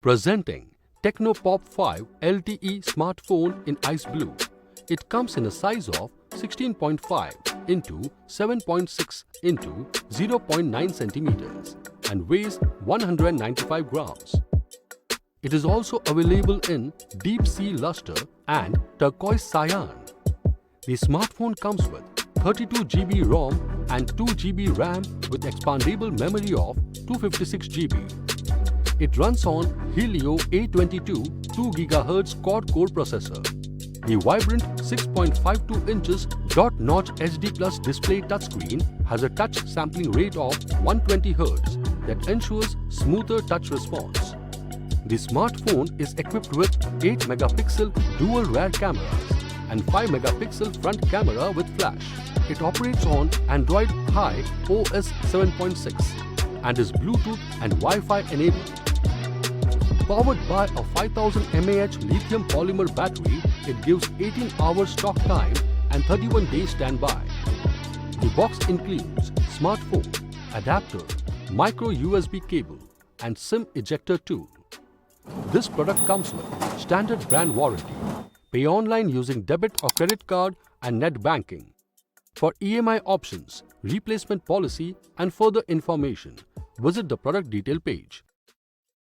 Presenting Tecno Pop 5 LTE smartphone in ice blue. It comes in a size of 16.5 into 7.6 into 0.9 centimeters and weighs 195 grams. It is also available in deep sea luster and turquoise cyan. The smartphone comes with 32 GB ROM and 2 GB RAM with expandable memory of 256 GB. It runs on Helio A22 2 GHz quad-core processor. The vibrant 6.52 inches dot-notch HD+ display touchscreen has a touch sampling rate of 120 Hz that ensures smoother touch response. The smartphone is equipped with 8-megapixel dual rear cameras and 5-megapixel front camera with flash. It operates on Android Pie OS 7.6 and is Bluetooth and Wi-Fi enabled. Powered by a 5000 mAh lithium polymer battery, it gives 18 hours stock time and 31 days standby. The box includes smartphone, adapter, micro USB cable and SIM ejector tool. This product comes with standard brand warranty. Pay online using debit or credit card and net banking. For EMI options, replacement policy and further information, visit the product detail page.